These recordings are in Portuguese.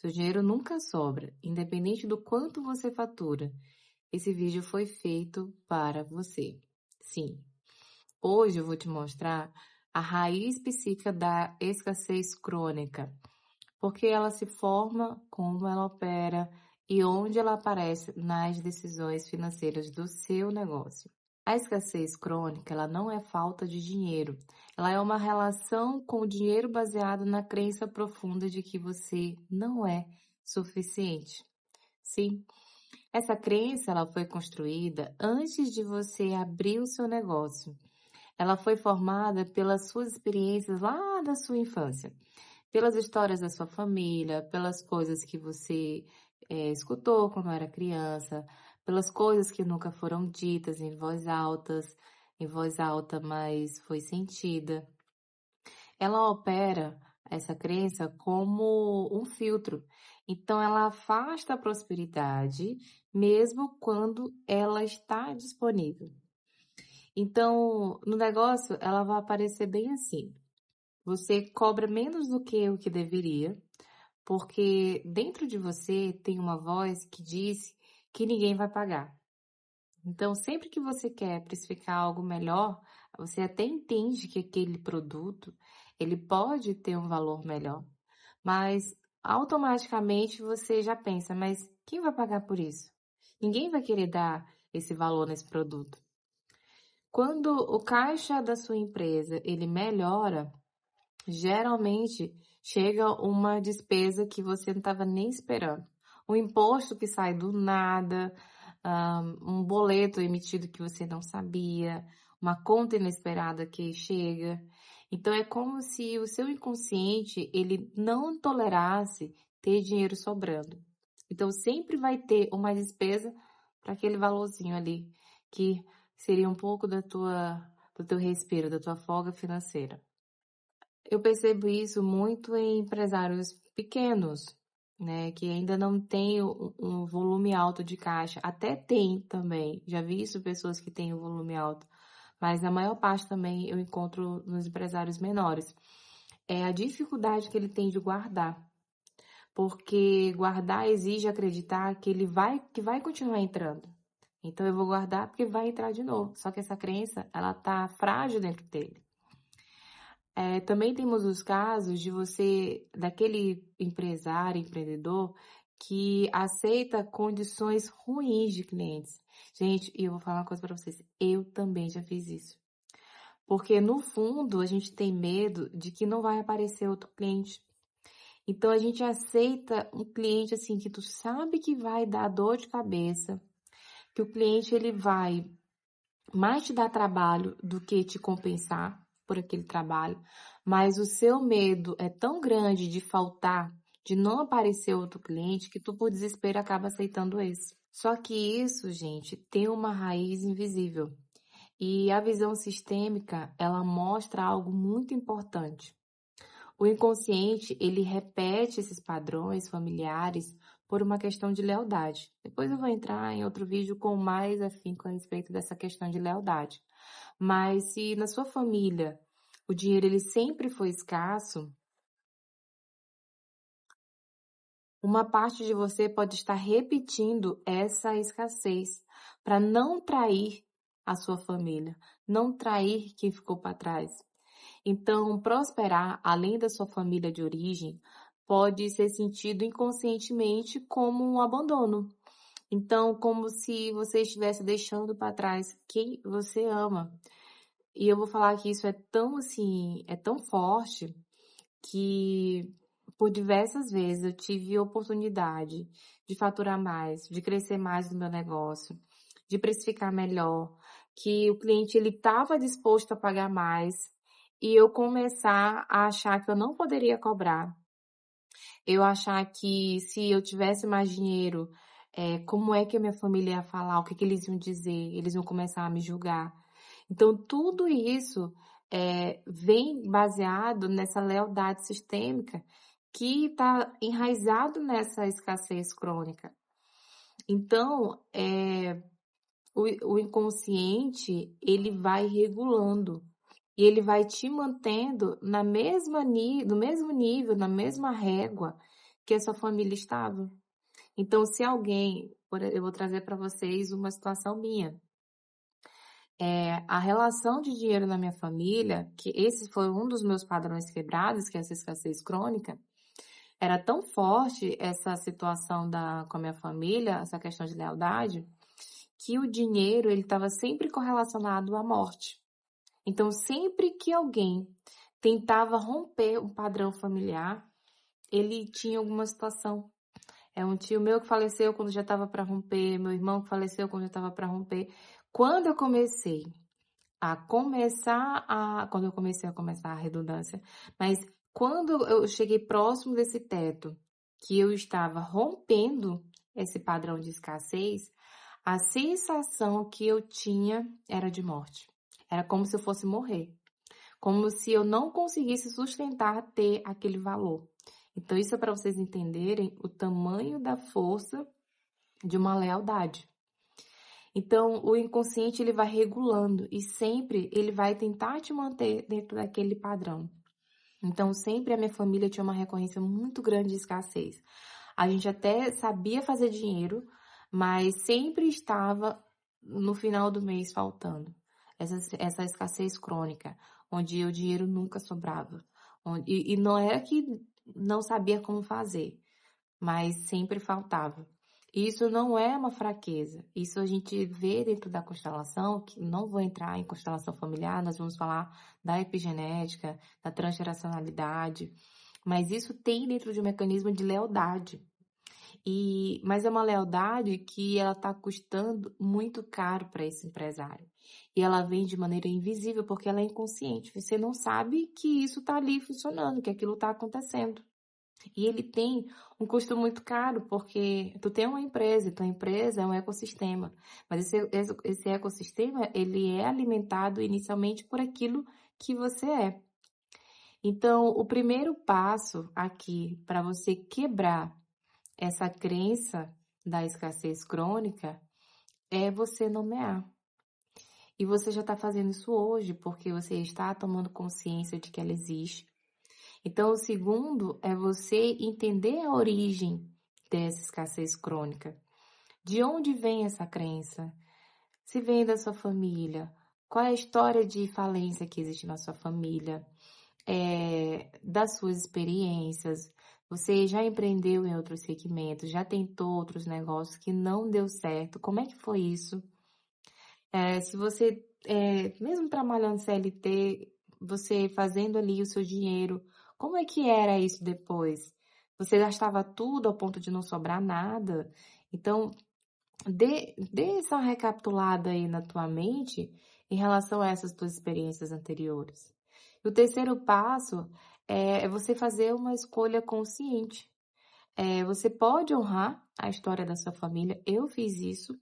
Seu dinheiro nunca sobra, independente do quanto você fatura. Esse vídeo foi feito para você. Sim, hoje eu vou te mostrar a raiz psíquica da escassez crônica, porque ela se forma, como ela opera e onde ela aparece nas decisões financeiras do seu negócio. A escassez crônica, ela não é falta de dinheiro, ela é uma relação com o dinheiro baseado na crença profunda de que você não é suficiente. Sim, essa crença ela foi construída antes de você abrir o seu negócio. Ela foi formada pelas suas experiências lá da sua infância, pelas histórias da sua família, pelas coisas que você escutou quando era criança, pelas coisas que nunca foram ditas em voz alta, mas foi sentida. Ela opera essa crença como um filtro. Então, ela afasta a prosperidade mesmo quando ela está disponível. Então, no negócio, ela vai aparecer bem assim. Você cobra menos do que o que deveria, porque dentro de você tem uma voz que diz que ninguém vai pagar. Então, sempre que você quer precificar algo melhor, você até entende que aquele produto, ele pode ter um valor melhor, mas automaticamente você já pensa, mas quem vai pagar por isso? Ninguém vai querer dar esse valor nesse produto. Quando o caixa da sua empresa, ele melhora, geralmente chega uma despesa que você não estava nem esperando. Um imposto que sai do nada, um boleto emitido que você não sabia, uma conta inesperada que chega. Então é como se o seu inconsciente ele não tolerasse ter dinheiro sobrando. Então sempre vai ter uma despesa para aquele valorzinho ali, que seria um pouco do teu respiro, da tua folga financeira. Eu percebo isso muito em empresários pequenos, né, que ainda não têm um volume alto de caixa. Até tem também, já vi isso pessoas que têm um volume alto, mas na maior parte também eu encontro nos empresários menores. É a dificuldade que ele tem de guardar, porque guardar exige acreditar que vai continuar entrando. Então eu vou guardar porque vai entrar de novo. Só que essa crença, ela tá frágil dentro dele. Também temos os casos de daquele empresário, empreendedor, que aceita condições ruins de clientes. Gente, e eu vou falar uma coisa para vocês, eu também já fiz isso. Porque no fundo a gente tem medo de que não vai aparecer outro cliente. Então a gente aceita um cliente assim que tu sabe que vai dar dor de cabeça, que o cliente ele vai mais te dar trabalho do que te compensar por aquele trabalho, mas o seu medo é tão grande de faltar, de não aparecer outro cliente, que tu por desespero acaba aceitando esse. Só que isso, gente, tem uma raiz invisível. E a visão sistêmica, ela mostra algo muito importante. O inconsciente, ele repete esses padrões familiares por uma questão de lealdade. Depois eu vou entrar em outro vídeo com mais afinco a respeito dessa questão de lealdade. Mas se na sua família o dinheiro ele sempre foi escasso, uma parte de você pode estar repetindo essa escassez para não trair a sua família, não trair quem ficou para trás. Então, prosperar além da sua família de origem pode ser sentido inconscientemente como um abandono. Então, como se você estivesse deixando para trás quem você ama. E eu vou falar que isso é tão assim, é tão forte que por diversas vezes eu tive oportunidade de faturar mais, de crescer mais no meu negócio, de precificar melhor, que o cliente ele estava disposto a pagar mais e eu começar a achar que eu não poderia cobrar. Eu achar que se eu tivesse mais dinheiro, como é que a minha família ia falar, o que que eles iam dizer, eles iam começar a me julgar. Então, tudo isso vem baseado nessa lealdade sistêmica que está enraizado nessa escassez crônica. Então, o inconsciente, ele vai regulando e ele vai te mantendo no mesmo nível, na mesma régua que a sua família estava. Então, se alguém, eu vou trazer para vocês uma situação minha. A relação de dinheiro na minha família, que esse foi um dos meus padrões quebrados, que é essa escassez crônica, era tão forte essa situação com a minha família, essa questão de lealdade, que o dinheiro ele estava sempre correlacionado à morte. Então, sempre que alguém tentava romper um padrão familiar, ele tinha alguma situação. É um tio meu que faleceu quando já estava para romper, meu irmão que faleceu quando já estava para romper. Quando eu comecei quando eu comecei a começar a redundância, mas quando eu cheguei próximo desse teto, que eu estava rompendo esse padrão de escassez, a sensação que eu tinha era de morte. Era como se eu fosse morrer. Como se eu não conseguisse sustentar ter aquele valor. Então, isso é para vocês entenderem o tamanho da força de uma lealdade. Então, o inconsciente ele vai regulando e sempre ele vai tentar te manter dentro daquele padrão. Então, sempre a minha família tinha uma recorrência muito grande de escassez. A gente até sabia fazer dinheiro, mas sempre estava no final do mês faltando. Essa escassez crônica, onde o dinheiro nunca sobrava. E não era que não sabia como fazer, mas sempre faltava. Isso não é uma fraqueza. Isso a gente vê dentro da constelação, que não vou entrar em constelação familiar, nós vamos falar da epigenética, da transgeracionalidade, mas isso tem dentro de um mecanismo de lealdade. Mas é uma lealdade que ela está custando muito caro para esse empresário. E ela vem de maneira invisível, porque ela é inconsciente. Você não sabe que isso está ali funcionando, que aquilo está acontecendo. E ele tem um custo muito caro, porque tu tem uma empresa, e tua empresa é um ecossistema. Mas esse ecossistema, ele é alimentado inicialmente por aquilo que você é. Então, o primeiro passo aqui para você quebrar essa crença da escassez crônica é você nomear. E você já está fazendo isso hoje, porque você está tomando consciência de que ela existe. Então, o segundo é você entender a origem dessa escassez crônica. De onde vem essa crença? Se vem da sua família, qual é a história de falência que existe na sua família? Das suas experiências, você já empreendeu em outros segmentos, já tentou outros negócios que não deu certo, como é que foi isso? Se você, mesmo trabalhando CLT, você fazendo ali o seu dinheiro, como é que era isso depois? Você gastava tudo ao ponto de não sobrar nada? Então, dê essa recapitulada aí na tua mente em relação a essas tuas experiências anteriores. E o terceiro passo é você fazer uma escolha consciente. Você pode honrar a história da sua família. Eu fiz isso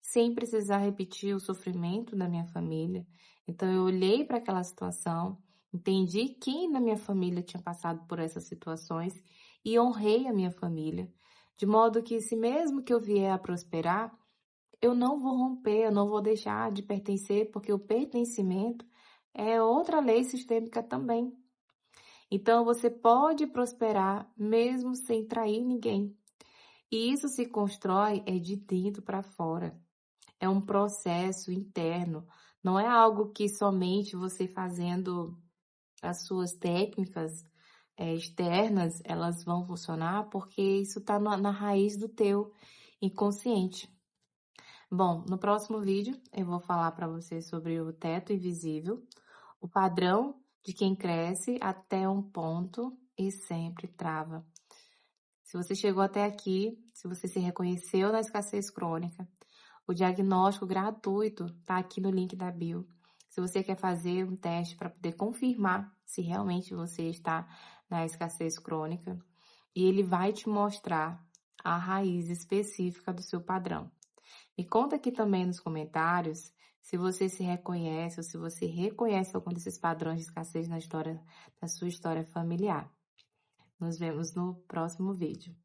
sem precisar repetir o sofrimento da minha família. Então, eu olhei para aquela situação, entendi quem na minha família tinha passado por essas situações e honrei a minha família. De modo que, se mesmo que eu vier a prosperar, eu não vou romper, eu não vou deixar de pertencer, porque o pertencimento é outra lei sistêmica também. Então, você pode prosperar mesmo sem trair ninguém. E isso se constrói de dentro para fora. É um processo interno. Não é algo que somente você fazendo as suas técnicas externas, elas vão funcionar, porque isso está na raiz do teu inconsciente. Bom, no próximo vídeo eu vou falar para você sobre o teto invisível, o padrão de quem cresce até um ponto e sempre trava. Se você chegou até aqui, se você se reconheceu na escassez crônica, o diagnóstico gratuito está aqui no link da bio. Se você quer fazer um teste para poder confirmar se realmente você está na escassez crônica, e ele vai te mostrar a raiz específica do seu padrão. Me conta aqui também nos comentários se você se reconhece ou se você reconhece algum desses padrões de escassez na sua história familiar. Nos vemos no próximo vídeo.